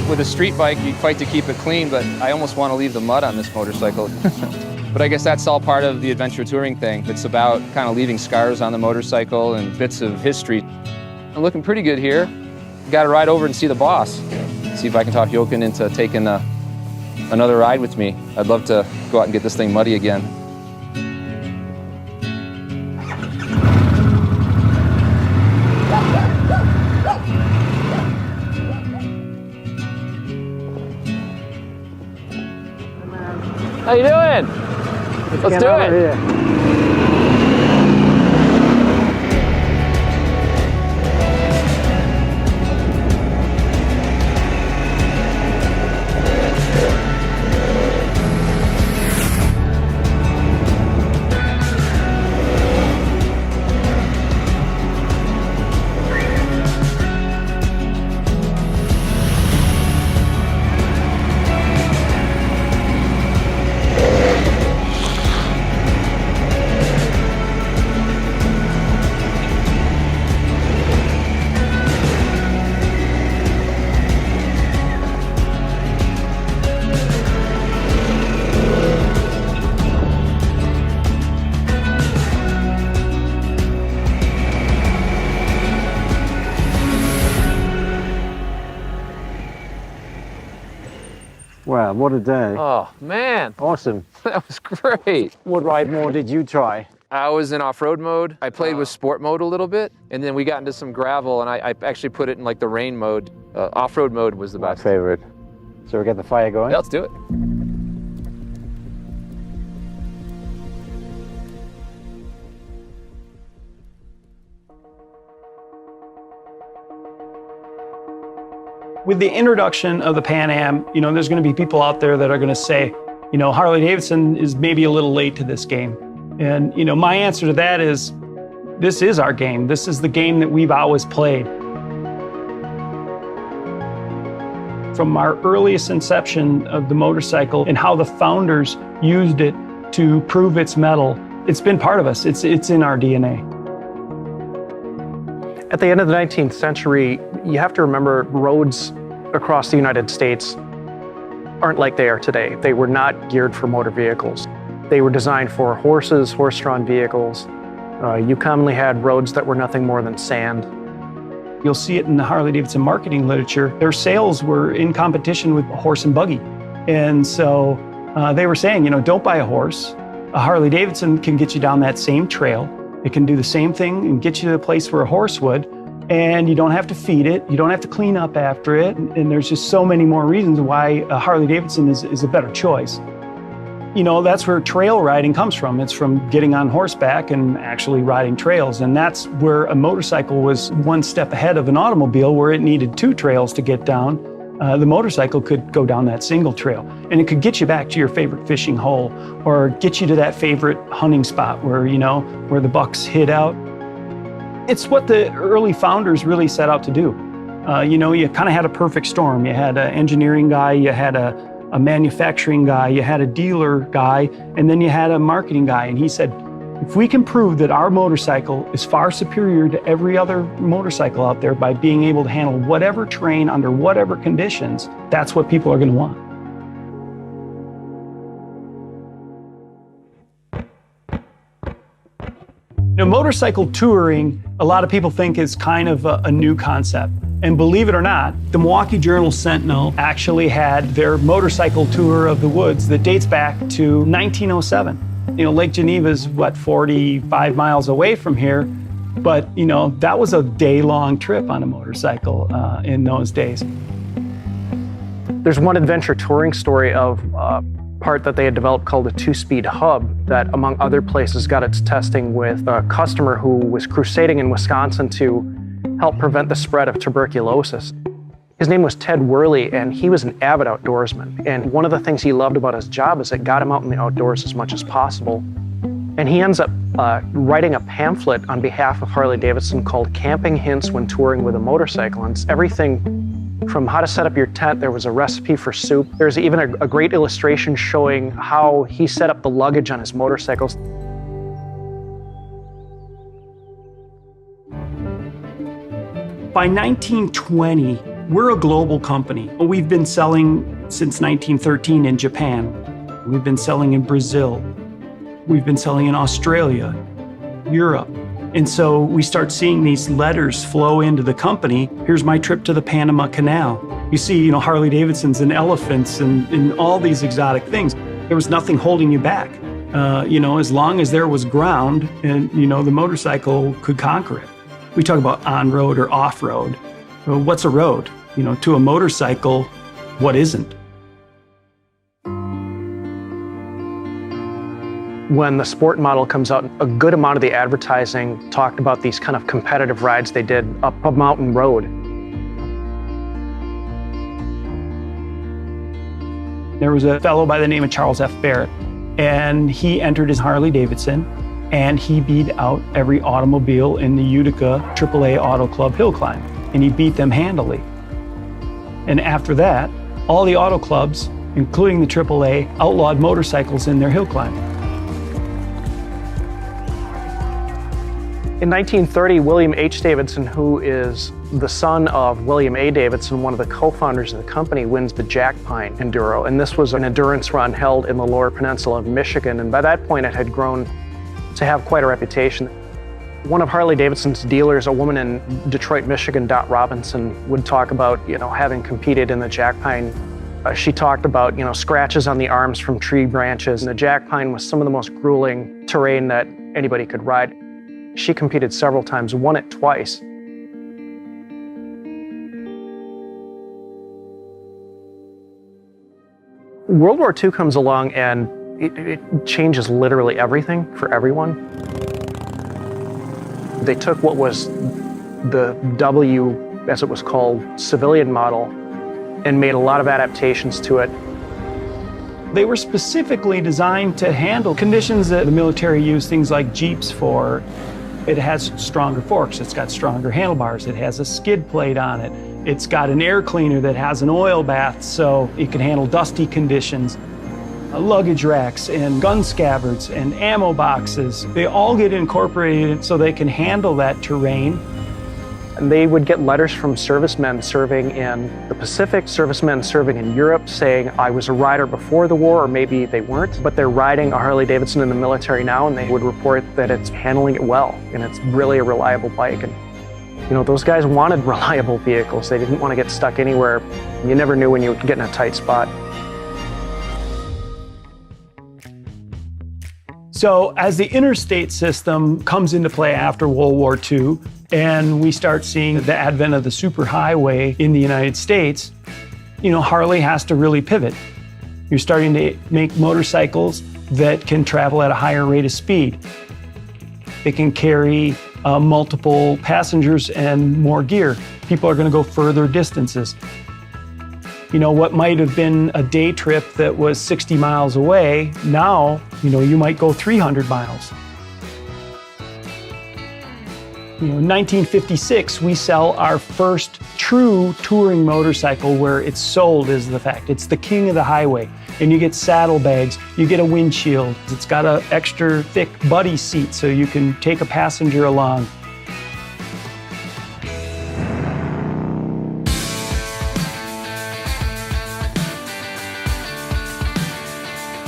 With a street bike, you fight to keep it clean, but I almost want to leave the mud on this motorcycle. But I guess that's all part of the adventure touring thing. It's about kind of leaving scars on the motorcycle and bits of history. I'm looking pretty good here. Got to ride over and see the boss. See if I can talk Jochen into taking another ride with me. I'd love to go out and get this thing muddy again. How you doing? Let's do it. Here. Wow, what a day. Oh, man. Awesome. That was great. What ride mode did you try? I was in off-road mode. I played with sport mode a little bit, and then we got into some gravel, and I actually put it in like the rain mode. Off-road mode was the best. My favorite. So we get the fire going? Yeah, let's do it. With the introduction of the Pan Am, there's going to be people out there that are going to say, Harley Davidson is maybe a little late to this game. And, my answer to that is, this is our game. This is the game that we've always played. From our earliest inception of the motorcycle and how the founders used it to prove its mettle, it's been part of us. It's in our DNA. At the end of the 19th century, you have to remember roads across the United States aren't like they are today. They were not geared for motor vehicles. They were designed for horses, horse-drawn vehicles. You commonly had roads that were nothing more than sand. You'll see it in the Harley Davidson marketing literature. Their sales were in competition with a horse and buggy. And so they were saying, don't buy a horse. A Harley Davidson can get you down that same trail. It can do the same thing and get you to the place where a horse would, and you don't have to feed it, you don't have to clean up after it, and there's just so many more reasons why a Harley Davidson is a better choice. That's where trail riding comes from. It's from getting on horseback and actually riding trails, and that's where a motorcycle was one step ahead of an automobile, where it needed two trails to get down. The motorcycle could go down that single trail, and it could get you back to your favorite fishing hole or get you to that favorite hunting spot where, where the bucks hid out. It's what the early founders really set out to do. You kind of had a perfect storm. You had an engineering guy, you had a manufacturing guy, you had a dealer guy, and then you had a marketing guy. And he said, if we can prove that our motorcycle is far superior to every other motorcycle out there by being able to handle whatever terrain under whatever conditions, that's what people are going to want. Motorcycle touring, a lot of people think is kind of a new concept. And believe it or not, the Milwaukee Journal-Sentinel actually had their motorcycle tour of the woods that dates back to 1907. Lake Geneva's, 45 miles away from here, but, that was a day-long trip on a motorcycle in those days. There's one adventure touring story of a part that they had developed called a two-speed hub that, among other places, got its testing with a customer who was crusading in Wisconsin to help prevent the spread of tuberculosis. His name was Ted Worley, and he was an avid outdoorsman. And one of the things he loved about his job is it got him out in the outdoors as much as possible. And he ends up writing a pamphlet on behalf of Harley Davidson called Camping Hints When Touring with a Motorcycle. And it's everything from how to set up your tent. There was a recipe for soup. There's even a great illustration showing how he set up the luggage on his motorcycles. By 1920, We're a global company. We've been selling since 1913 in Japan. We've been selling in Brazil. We've been selling in Australia, Europe. And so we start seeing these letters flow into the company. Here's my trip to the Panama Canal. You see, Harley Davidsons and elephants and all these exotic things. There was nothing holding you back. As long as there was ground and, the motorcycle could conquer it. We talk about on-road or off-road. Well, what's a road? To a motorcycle, what isn't? When the sport model comes out, a good amount of the advertising talked about these kind of competitive rides they did up a mountain road. There was a fellow by the name of Charles F. Barrett, and he entered his Harley Davidson, and he beat out every automobile in the Utica AAA Auto Club hill climb, and he beat them handily. And after that, all the auto clubs, including the AAA, outlawed motorcycles in their hill climb. In 1930, William H. Davidson, who is the son of William A. Davidson, one of the co-founders of the company, wins the Jack Pine Enduro. And this was an endurance run held in the Lower Peninsula of Michigan. And by that point, it had grown to have quite a reputation. One of Harley Davidson's dealers, a woman in Detroit, Michigan, Dot Robinson, would talk about, having competed in the Jack Pine. She talked about, scratches on the arms from tree branches. And the Jack Pine was some of the most grueling terrain that anybody could ride. She competed several times, won it twice. World War II comes along and it changes literally everything for everyone. They took what was the W, as it was called, civilian model, and made a lot of adaptations to it. They were specifically designed to handle conditions that the military used things like Jeeps for. It has stronger forks, it's got stronger handlebars, it has a skid plate on it, it's got an air cleaner that has an oil bath so it can handle dusty conditions. Luggage racks and gun scabbards and ammo boxes, they all get incorporated so they can handle that terrain. And they would get letters from servicemen serving in the Pacific, servicemen serving in Europe saying, I was a rider before the war, or maybe they weren't, but they're riding a Harley Davidson in the military now, and they would report that it's handling it well, and it's really a reliable bike. And those guys wanted reliable vehicles. They didn't want to get stuck anywhere. You never knew when you would get in a tight spot. So as the interstate system comes into play after World War II, and we start seeing the advent of the superhighway in the United States, Harley has to really pivot. You're starting to make motorcycles that can travel at a higher rate of speed. They can carry multiple passengers and more gear. People are going to go further distances. What might have been a day trip that was 60 miles away, now, you might go 300 miles. In 1956, we sell our first true touring motorcycle where it's sold is the fact. It's the king of the highway. And you get saddlebags, you get a windshield. It's got an extra thick buddy seat so you can take a passenger along.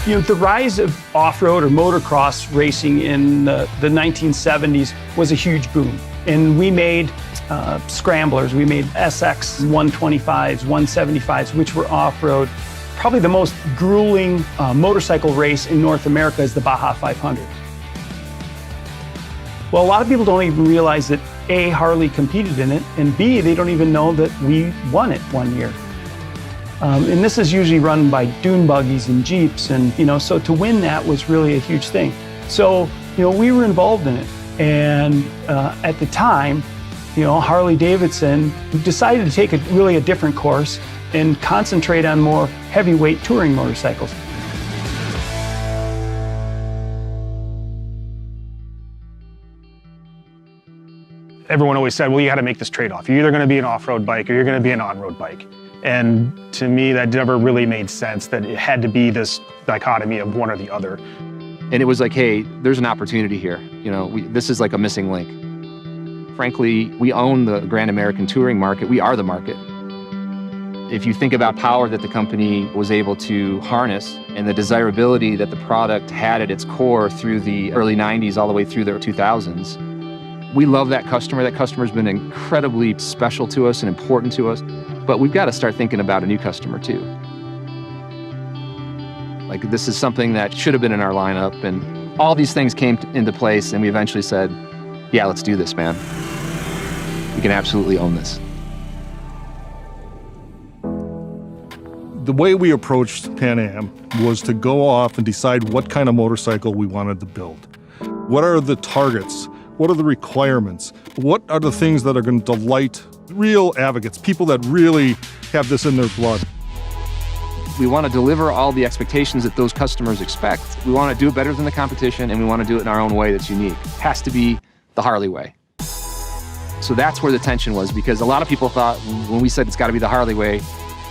The rise of off-road or motocross racing in the 1970s was a huge boom. And we made scramblers, we made SX 125s, 175s, which were off-road. Probably the most grueling motorcycle race in North America is the Baja 500. Well, a lot of people don't even realize that A, Harley competed in it, and B, they don't even know that we won it one year. And this is usually run by dune buggies and Jeeps, and so to win that was really a huge thing. So we were involved in it, and at the time, Harley Davidson decided to take a different course and concentrate on more heavyweight touring motorcycles. Everyone always said, well, you got to make this trade-off. You're either going to be an off-road bike or you're going to be an on-road bike. And to me, that never really made sense, that it had to be this dichotomy of one or the other. And it was like, hey, there's an opportunity here. This is like a missing link. Frankly, we own the Grand American touring market. We are the market. If you think about power that the company was able to harness and the desirability that the product had at its core through the early 90s all the way through the 2000s, we love that customer. That customer's been incredibly special to us and important to us, but we've got to start thinking about a new customer too. Like, this is something that should have been in our lineup, and all these things came into place, and we eventually said, yeah, let's do this, man. We can absolutely own this. The way we approached Pan Am was to go off and decide what kind of motorcycle we wanted to build. What are the targets? What are the requirements? What are the things that are going to delight real advocates, people that really have this in their blood? We want to deliver all the expectations that those customers expect. We want to do it better than the competition, and we want to do it in our own way that's unique. It has to be the Harley way. So that's where the tension was, because a lot of people thought when we said it's got to be the Harley way,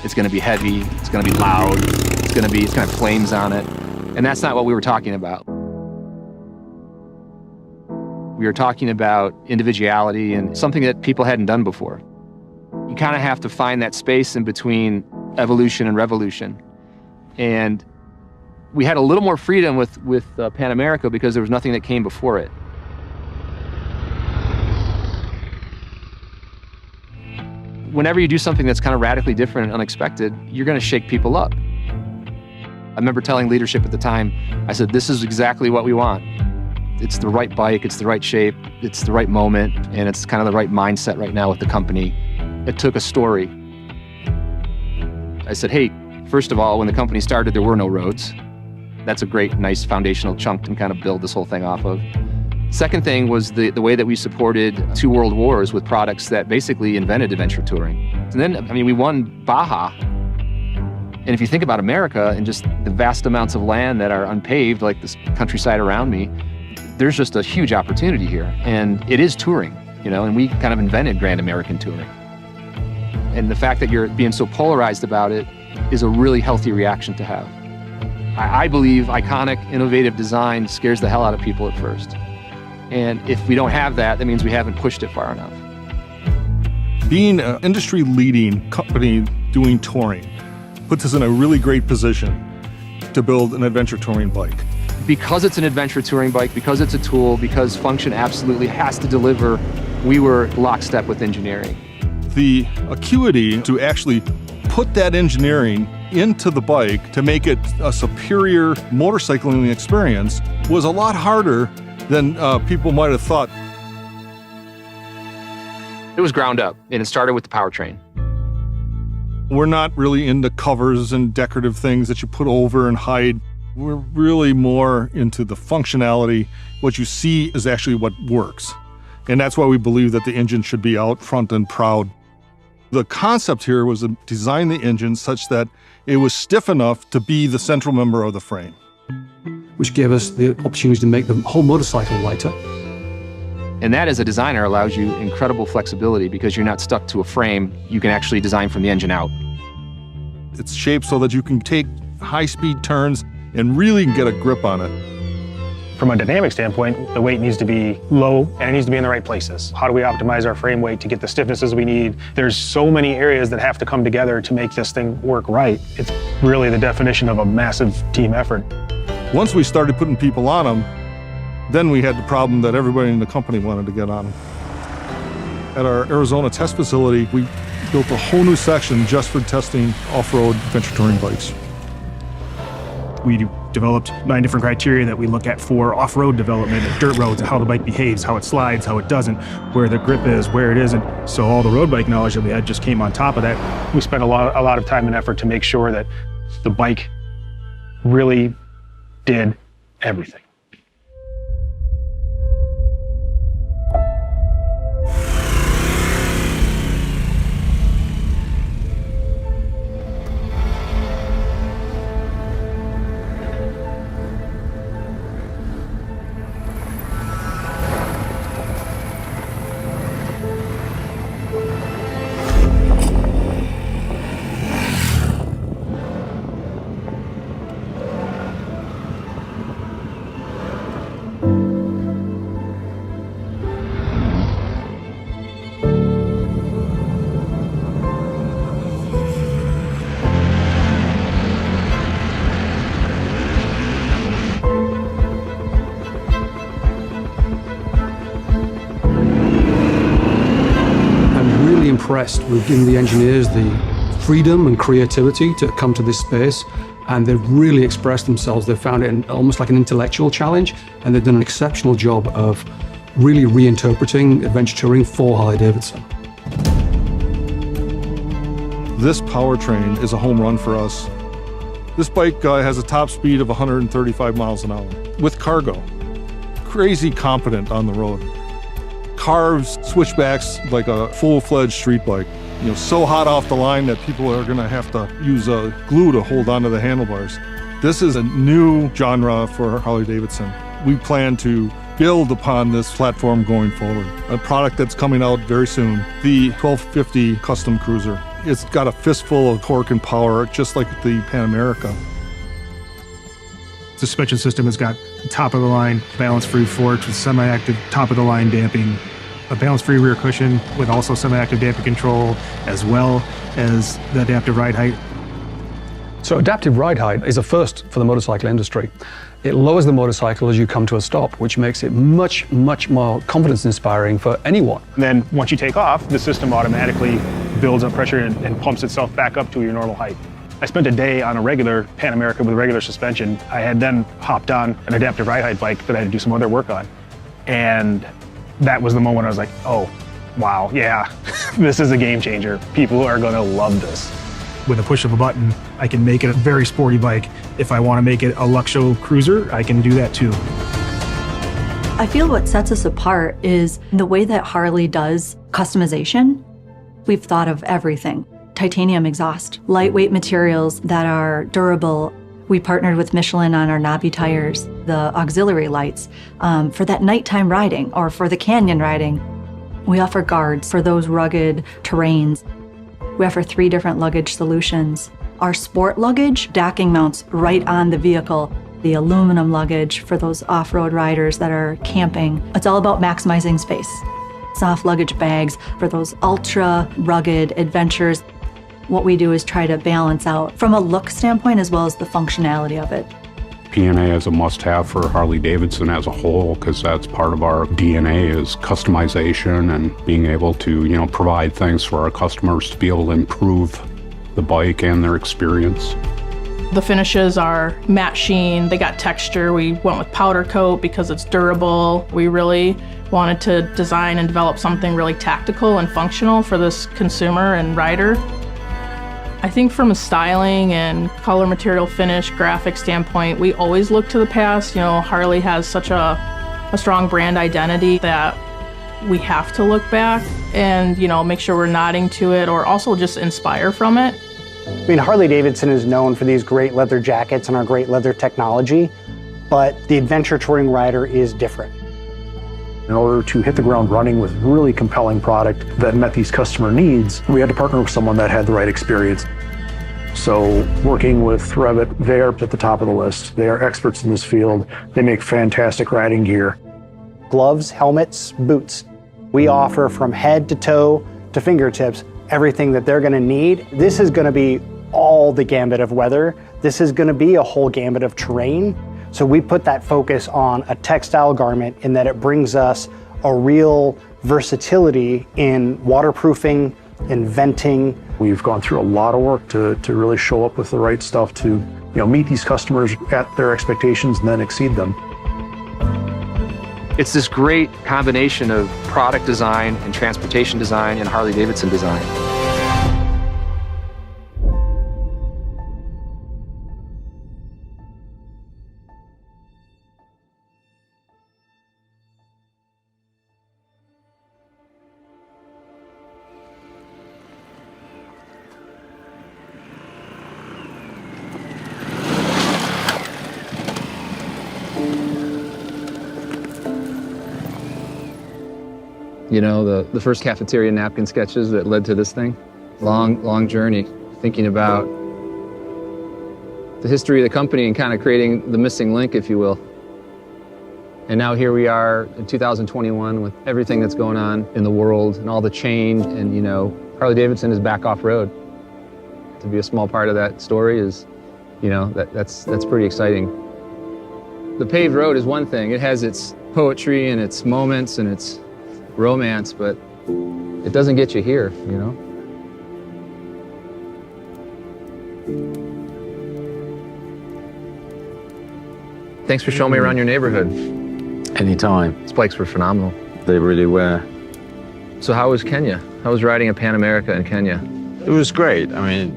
it's going to be heavy, it's going to be loud, it's going to have flames on it. And that's not what we were talking about. We were talking about individuality and something that people hadn't done before. You kind of have to find that space in between evolution and revolution. And we had a little more freedom with Pan America because there was nothing that came before it. Whenever you do something that's kind of radically different and unexpected, you're going to shake people up. I remember telling leadership at the time, I said, this is exactly what we want. It's the right bike, it's the right shape, it's the right moment, and it's kind of the right mindset right now with the company. It took a story. I said, hey, first of all, when the company started, there were no roads. That's a great, nice foundational chunk to kind of build this whole thing off of. Second thing was the way that we supported 2 world wars with products that basically invented adventure touring. And then, I mean, we won Baja. And if you think about America and just the vast amounts of land that are unpaved, like this countryside around me, there's just a huge opportunity here. And it is touring, you know, and we kind of invented Grand American Touring. And the fact that you're being so polarized about it is a really healthy reaction to have. I believe iconic, innovative design scares the hell out of people at first. And if we don't have that, that means we haven't pushed it far enough. Being an industry-leading company doing touring puts us in a really great position to build an adventure touring bike. Because it's an adventure touring bike, because it's a tool, because function absolutely has to deliver, we were lockstep with engineering. The acuity to actually put that engineering into the bike to make it a superior motorcycling experience was a lot harder than people might have thought. It was ground up, and it started with the powertrain. We're not really into covers and decorative things that you put over and hide. We're really more into the functionality. What you see is actually what works. And that's why we believe that the engine should be out front and proud. The concept here was to design the engine such that it was stiff enough to be the central member of the frame, which gave us the opportunity to make the whole motorcycle lighter. And that, as a designer, allows you incredible flexibility because you're not stuck to a frame. You can actually design from the engine out. It's shaped so that you can take high-speed turns and really get a grip on it. From a dynamic standpoint, the weight needs to be low and it needs to be in the right places. How do we optimize our frame weight to get the stiffnesses we need? There's so many areas that have to come together to make this thing work right. It's really the definition of a massive team effort. Once we started putting people on them, then we had the problem that everybody in the company wanted to get on them. At our Arizona test facility, we built a whole new section just for testing off-road adventure touring bikes. We developed 9 different criteria that we look at for off-road development, dirt roads, how the bike behaves, how it slides, how it doesn't, where the grip is, where it isn't. So all the road bike knowledge that we had just came on top of that. We spent a lot of time and effort to make sure that the bike really did everything. impressed. We've given the engineers the freedom and creativity to come to this space, and they've really expressed themselves. They've found it almost like an intellectual challenge, and they've done an exceptional job of really reinterpreting adventure touring for Harley Davidson. This powertrain is a home run for us. This bike has a top speed of 135 miles an hour with cargo. Crazy competent on the road. Carves switchbacks like a full-fledged street bike. You know, so hot off the line that people are gonna have to use glue to hold onto the handlebars. This is a new genre for Harley Davidson. We plan to build upon this platform going forward. A product that's coming out very soon, the 1250 Custom Cruiser. It's got a fistful of torque and power, just like the Pan America. The suspension system has got top-of-the-line balance-free forks with semi-active top-of-the-line damping, a balance-free rear cushion with also semi-active damping control, as well as the adaptive ride height. So adaptive ride height is a first for the motorcycle industry. It lowers the motorcycle as you come to a stop, which makes it much, much more confidence-inspiring for anyone. And then once you take off, the system automatically builds up pressure and pumps itself back up to your normal height. I spent a day on a regular Pan America with regular suspension. I had then hopped on an adaptive ride height bike that I had to do some other work on. And that was the moment I was like, oh, wow, yeah, this is a game changer. People are gonna love this. With a push of a button, I can make it a very sporty bike. If I wanna make it a Luxo cruiser, I can do that too. I feel what sets us apart is the way that Harley does customization. We've thought of everything. Titanium exhaust, lightweight materials that are durable. We partnered with Michelin on our knobby tires, the auxiliary lights, for that nighttime riding or for the canyon riding. We offer guards for those rugged terrains. We offer 3 different luggage solutions. Our sport luggage, docking mounts right on the vehicle. The aluminum luggage for those off-road riders that are camping. It's all about maximizing space. Soft luggage bags for those ultra rugged adventures. What we do is try to balance out from a look standpoint as well as the functionality of it. P&A is a must-have for Harley Davidson as a whole, because that's part of our DNA is customization and being able to, provide things for our customers to be able to improve the bike and their experience. The finishes are matte sheen, they got texture. We went with powder coat because it's durable. We really wanted to design and develop something really tactical and functional for this consumer and rider. I think from a styling and color, material, finish, graphic standpoint, we always look to the past. Harley has such a strong brand identity that we have to look back and, make sure we're nodding to it or also just inspire from it. I mean, Harley Davidson is known for these great leather jackets and our great leather technology, but the adventure touring rider is different. In order to hit the ground running with really compelling product that met these customer needs, we had to partner with someone that had the right experience. So working with Revit, they're at the top of the list. They are experts in this field. They make fantastic riding gear. Gloves, helmets, boots. We offer from head to toe to fingertips everything that they're gonna need. This is gonna be all the gambit of weather. This is gonna be a whole gambit of terrain. So we put that focus on a textile garment in that it brings us a real versatility in waterproofing, in venting. We've gone through a lot of work to really show up with the right stuff to meet these customers at their expectations and then exceed them. It's this great combination of product design and transportation design and Harley Davidson design. The first cafeteria napkin sketches that led to this thing. Long journey, thinking about the history of the company and kind of creating the missing link, if you will. And now here we are in 2021 with everything that's going on in the world and all the change, and Harley Davidson is back off-road. To be a small part of that story is, that's pretty exciting. The paved road is one thing. It has its poetry and its moments and its romance, but it doesn't get you here, you know? Thanks for showing me around your neighborhood. Anytime. These bikes were phenomenal. They really were. So how was Kenya? How was riding a Pan America in Kenya? It was great. I mean,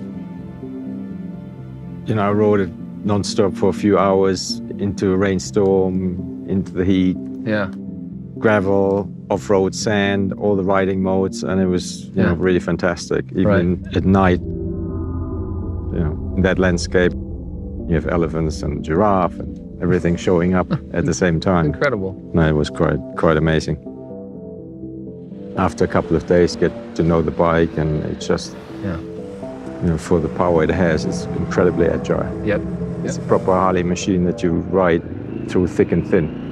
you know, I rode it non-stop for a few hours into a rainstorm, into the heat. Yeah. Gravel, off-road sand, all the riding modes, and it was, you know, really fantastic. Even at night, you know, in that landscape, you have elephants and giraffe and everything showing up at the same time. Incredible. No, it was quite amazing. After a couple of days, get to know the bike, and it's just, you know, for the power it has, it's incredibly agile. Yep. It's a proper Harley machine that you ride through thick and thin.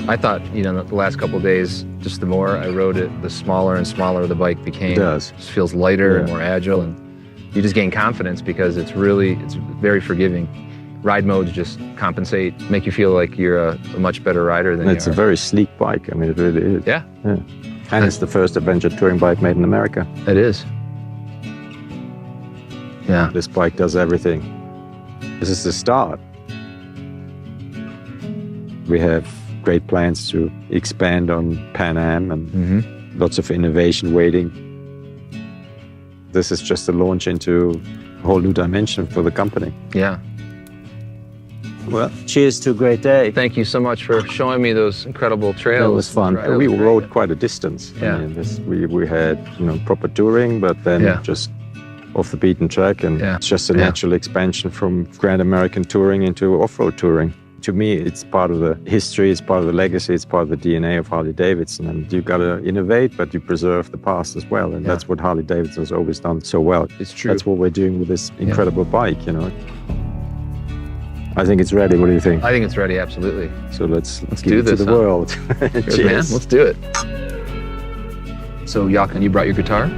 I thought, you know, the last couple of days, just the more I rode it, the smaller and smaller the bike became. It does. It just feels lighter and more agile, and you just gain confidence because it's very forgiving. Ride modes just compensate, make you feel like you're a much better rider than you are. It's a very sleek bike. I mean, it really is. Yeah. And it's the first adventure touring bike made in America. It is. Yeah. This bike does everything. This is the start. We have great plans to expand on Pan Am and lots of innovation waiting. This is just a launch into a whole new dimension for the company. Yeah. Well, cheers to a great day. Thank you so much for showing me those incredible trails. It was fun. We rode quite a distance. Yeah. I mean, we had, you know, proper touring, but then just off the beaten track, and it's just a natural expansion from Grand American touring into off-road touring. To me, it's part of the history, it's part of the legacy, it's part of the DNA of Harley Davidson. And you've got to innovate, but you preserve the past as well. And that's what Harley Davidson has always done so well. It's true. That's what we're doing with this incredible bike, you know. I think it's ready. What do you think? I think it's ready, absolutely. So let's do give it this to the world. Cheers, man. Let's do it. So, Jochen, you brought your guitar?